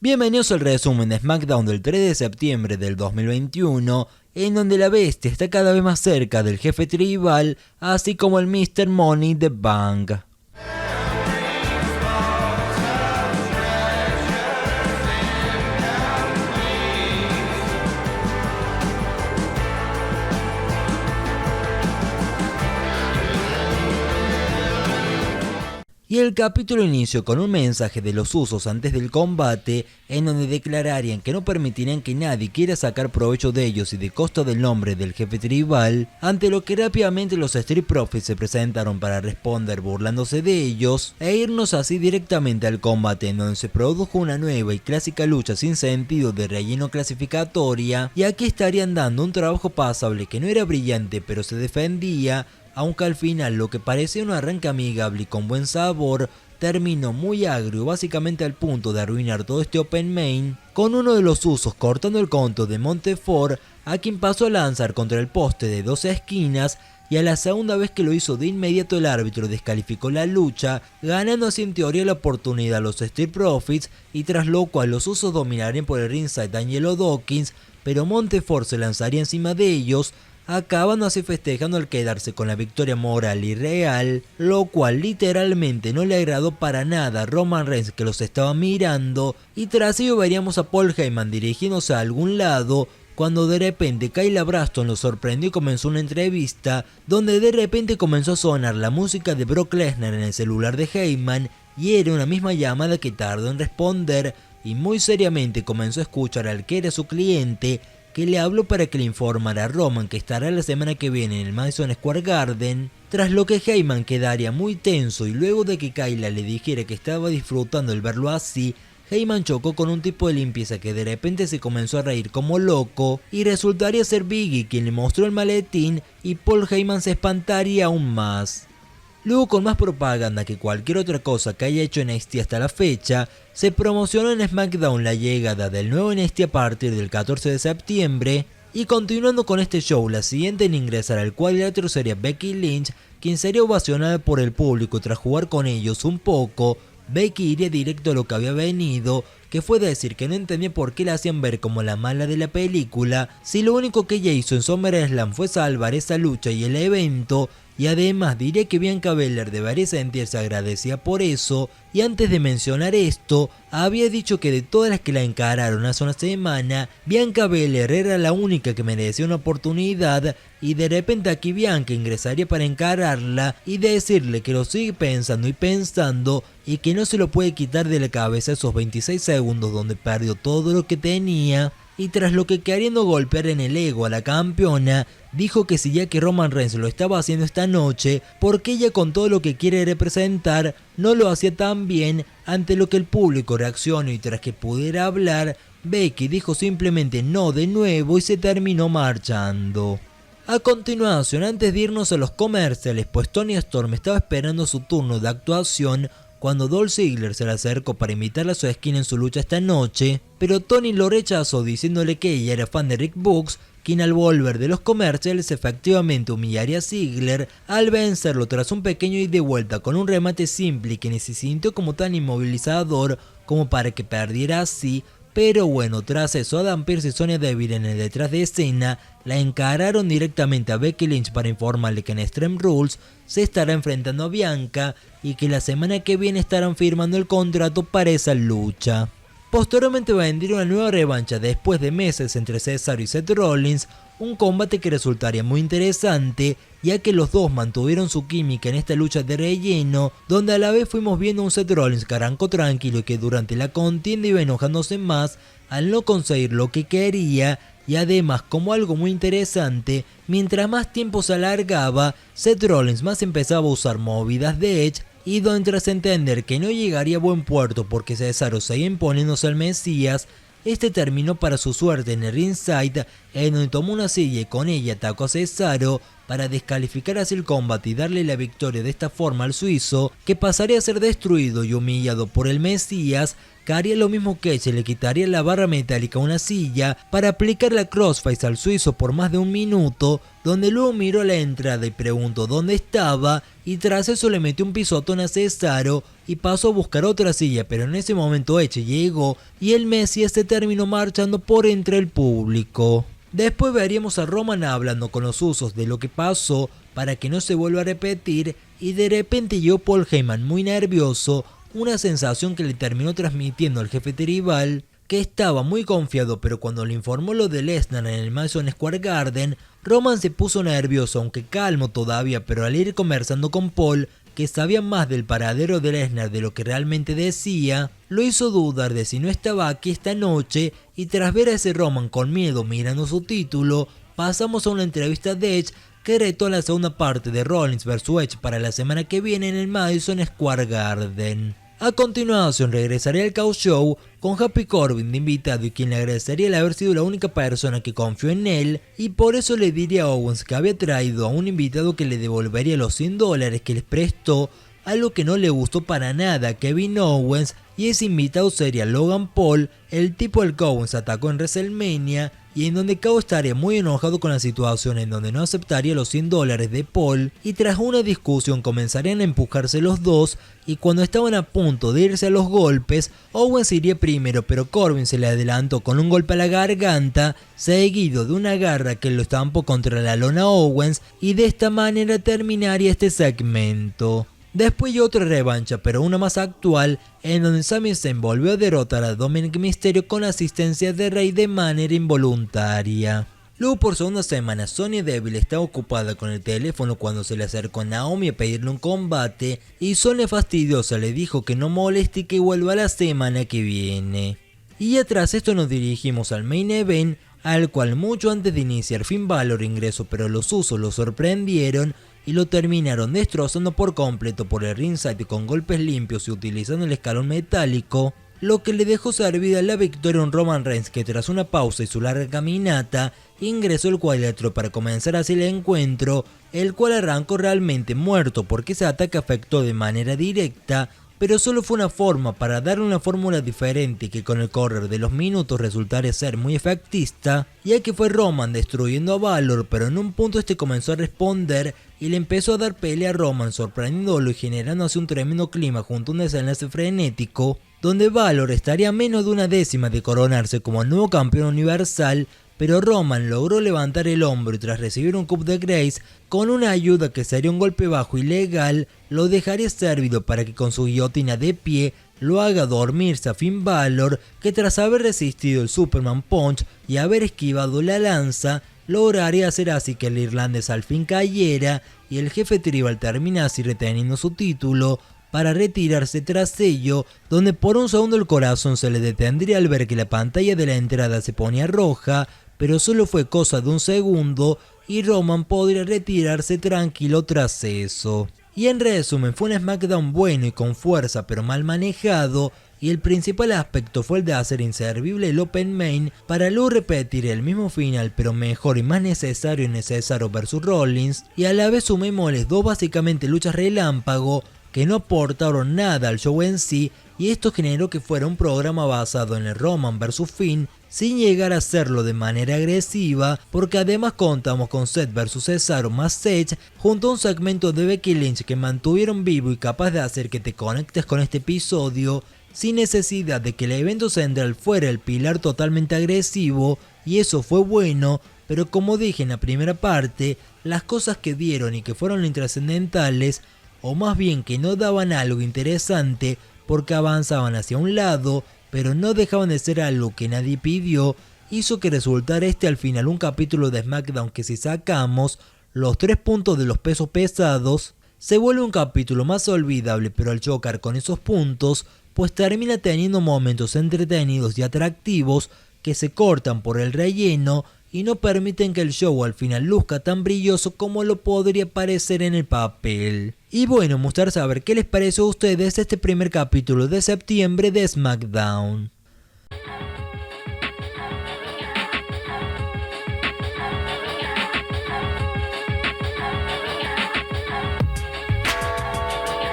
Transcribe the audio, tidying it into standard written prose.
Bienvenidos al resumen de SmackDown del 3 de septiembre del 2021, en donde la bestia está cada vez más cerca del jefe tribal, así como el Mr. Money the Bank. Y el capítulo inició con un mensaje de los Usos antes del combate, en donde declararían que no permitirían que nadie quiera sacar provecho de ellos y de costa del nombre del jefe tribal, ante lo que rápidamente los Street Profits se presentaron para responder burlándose de ellos, e irnos así directamente al combate, en donde se produjo una nueva y clásica lucha sin sentido de relleno clasificatoria, y aquí estarían dando un trabajo pasable que no era brillante pero se defendía, aunque al final lo que parecía un arranque amigable y con buen sabor terminó muy agrio, básicamente al punto de arruinar todo este Open Main, con uno de los Usos cortando el conto de Montefort, a quien pasó a lanzar contra el poste de 2 esquinas, y a la segunda vez que lo hizo de inmediato el árbitro descalificó la lucha, ganando así en teoría la oportunidad a los Street Profits, y tras lo cual los Usos dominarían por el ringside a Angelo Dawkins, pero Montefort se lanzaría encima de ellos, acabando así festejando al quedarse con la victoria moral y real, lo cual literalmente no le agradó para nada a Roman Reigns, que los estaba mirando, y tras ello veríamos a Paul Heyman dirigiéndose a algún lado, cuando de repente Kayla Braxton lo sorprendió y comenzó una entrevista, donde de repente comenzó a sonar la música de Brock Lesnar en el celular de Heyman, y era una misma llamada que tardó en responder, y muy seriamente comenzó a escuchar al que era su cliente, que le habló para que le informara a Roman que estará la semana que viene en el Madison Square Garden, tras lo que Heyman quedaría muy tenso, y luego de que Kayla le dijera que estaba disfrutando el verlo así, Heyman chocó con un tipo de limpieza que de repente se comenzó a reír como loco, y resultaría ser Biggie quien le mostró el maletín, y Paul Heyman se espantaría aún más. Luego, con más propaganda que cualquier otra cosa que haya hecho NXT hasta la fecha, se promocionó en SmackDown la llegada del nuevo NXT a partir del 14 de septiembre, y continuando con este show, la siguiente en ingresar al cuadrilátero sería Becky Lynch, quien sería ovacionada por el público. Tras jugar con ellos un poco, Becky iría directo a lo que había venido, que fue decir que no entendía por qué la hacían ver como la mala de la película, si lo único que ella hizo en SummerSlam fue salvar esa lucha y el evento, y además diría que Bianca Belair debería sentirse agradecida por eso, y antes de mencionar esto, había dicho que de todas las que la encararon hace una semana, Bianca Belair era la única que merecía una oportunidad, y de repente aquí Bianca ingresaría para encararla y decirle que lo sigue pensando y pensando, y que no se lo puede quitar de la cabeza esos 26 segundos donde perdió todo lo que tenía. Y tras lo que queriendo golpear en el ego a la campeona, dijo que si ya que Roman Reigns lo estaba haciendo esta noche, porque ella con todo lo que quiere representar no lo hacía tan bien, ante lo que el público reaccionó, y tras que pudiera hablar, Becky dijo simplemente no de nuevo y se terminó marchando. A continuación, antes de irnos a los comerciales, pues Toni Storm estaba esperando su turno de actuación, cuando Dolph Ziggler se le acercó para invitarla a su esquina en su lucha esta noche, pero Tony lo rechazó diciéndole que ella era fan de Rick Books, quien al volver de los comerciales efectivamente humillaría a Ziggler al vencerlo tras un pequeño ida y vuelta con un remate simple que ni se sintió como tan inmovilizador como para que perdiera así. Pero bueno, tras eso Adam Pearce y Sonya Deville en el detrás de escena la encararon directamente a Becky Lynch para informarle que en Extreme Rules se estará enfrentando a Bianca y que la semana que viene estarán firmando el contrato para esa lucha. Posteriormente vendría una nueva revancha después de meses entre Cesaro y Seth Rollins, un combate que resultaría muy interesante, ya que los dos mantuvieron su química en esta lucha de relleno, donde a la vez fuimos viendo un Seth Rollins que arrancó tranquilo y que durante la contienda iba enojándose más al no conseguir lo que quería, y además, como algo muy interesante, mientras más tiempo se alargaba, Seth Rollins más empezaba a usar movidas de Edge, y tras entender que no llegaría a buen puerto porque Cesaro seguía imponiéndose al Mesías, este terminó para su suerte en el ringside, en donde tomó una silla y con ella atacó a Cesaro para descalificar así el combate y darle la victoria de esta forma al suizo, que pasaría a ser destruido y humillado por el Mesías, que haría lo mismo que Edge, le quitaría la barra metálica a una silla para aplicar la crossface al suizo por más de un minuto, donde luego miró a la entrada y preguntó dónde estaba, y tras eso le metió un pisotón a Cesaro y pasó a buscar otra silla, pero en ese momento Edge llegó y el Mesías se terminó marchando por entre el público. Después veríamos a Roman hablando con los usos de lo que pasó para que no se vuelva a repetir, y de repente llegó Paul Heyman muy nervioso, una sensación que le terminó transmitiendo al jefe tribal, que estaba muy confiado, pero cuando le informó lo de Lesnar en el Madison Square Garden, Roman se puso nervioso, aunque calmo todavía, pero al ir conversando con Paul, que sabía más del paradero de Lesnar de lo que realmente decía, lo hizo dudar de si no estaba aquí esta noche, y tras ver a ese Roman con miedo mirando su título, pasamos a una entrevista de Edge que retó la segunda parte de Rollins vs Edge para la semana que viene en el Madison Square Garden. A continuación regresaría al Chaos Show con Happy Corbin de invitado, y quien le agradecería el haber sido la única persona que confió en él, y por eso le diría a Owens que había traído a un invitado que le devolvería los $100 que les prestó, algo que no le gustó para nada a Kevin Owens, y ese invitado sería Logan Paul, el tipo al que Owens atacó en WrestleMania, y en donde Kao estaría muy enojado con la situación, en donde no aceptaría los $100 de Paul, y tras una discusión comenzarían a empujarse los dos, y cuando estaban a punto de irse a los golpes, Owens iría primero, pero Corbin se le adelantó con un golpe a la garganta, seguido de una garra que lo estampó contra la lona Owens, y de esta manera terminaría este segmento. Después llegó otra revancha, pero una más actual, en donde Sami Zayn volvió a derrotar a Dominic Mysterio con asistencia de Rey de manera involuntaria. Luego, por segunda semana, Sonya Deville estaba ocupada con el teléfono cuando se le acercó a Naomi a pedirle un combate, y Sonya fastidiosa le dijo que no moleste y que vuelva la semana que viene. Y ya tras esto nos dirigimos al main event, al cual mucho antes de iniciar Finn Balor ingresó, pero los usos lo sorprendieron y lo terminaron destrozando por completo por el ringside con golpes limpios y utilizando el escalón metálico, lo que le dejó servida la victoria a un Roman Reigns que tras una pausa y su larga caminata ingresó el cuadrilátero para comenzar así el encuentro, el cual arrancó realmente muerto porque ese ataque afectó de manera directa, pero solo fue una forma para darle una fórmula diferente que con el correr de los minutos resultaría ser muy efectista, ya que fue Roman destruyendo a Balor, pero en un punto este comenzó a responder y le empezó a dar pelea a Roman, sorprendiéndolo y generando así un tremendo clima junto a un desenlace frenético, donde Balor estaría a menos de una décima de coronarse como el nuevo campeón universal, pero Roman logró levantar el hombro y tras recibir un coup de Grace, con una ayuda que sería un golpe bajo ilegal, lo dejaría servido para que con su guillotina de pie lo haga dormirse a Finn Balor, que tras haber resistido el Superman Punch y haber esquivado la lanza, lograría hacer así que el irlandés al fin cayera y el jefe tribal terminase reteniendo su título, para retirarse tras ello, donde por un segundo el corazón se le detendría al ver que la pantalla de la entrada se ponía roja, pero solo fue cosa de un segundo y Roman podría retirarse tranquilo tras eso. Y en resumen, fue un SmackDown bueno y con fuerza pero mal manejado, y el principal aspecto fue el de hacer inservible el Open Main para luego repetir el mismo final pero mejor y más necesario en Cesaro vs Rollins, y a la vez sumémosles dos básicamente luchas relámpago que no aportaron nada al show en sí, y esto generó que fuera un programa basado en el Roman vs Finn sin llegar a hacerlo de manera agresiva, porque además contamos con Seth vs Cesaro más Edge junto a un segmento de Becky Lynch que mantuvieron vivo y capaz de hacer que te conectes con este episodio sin necesidad de que el evento central fuera el pilar totalmente agresivo, y eso fue bueno, pero como dije en la primera parte, las cosas que dieron y que fueron intrascendentales, o más bien que no daban algo interesante porque avanzaban hacia un lado, pero no dejaban de ser algo que nadie pidió, hizo que resultara al final un capítulo de SmackDown que si sacamos los 3 puntos de los pesos pesados, se vuelve un capítulo más olvidable, pero al chocar con esos puntos, pues termina teniendo momentos entretenidos y atractivos que se cortan por el relleno y no permiten que el show al final luzca tan brilloso como lo podría parecer en el papel. Y bueno, me gustaría saber qué les pareció a ustedes este primer capítulo de septiembre de SmackDown.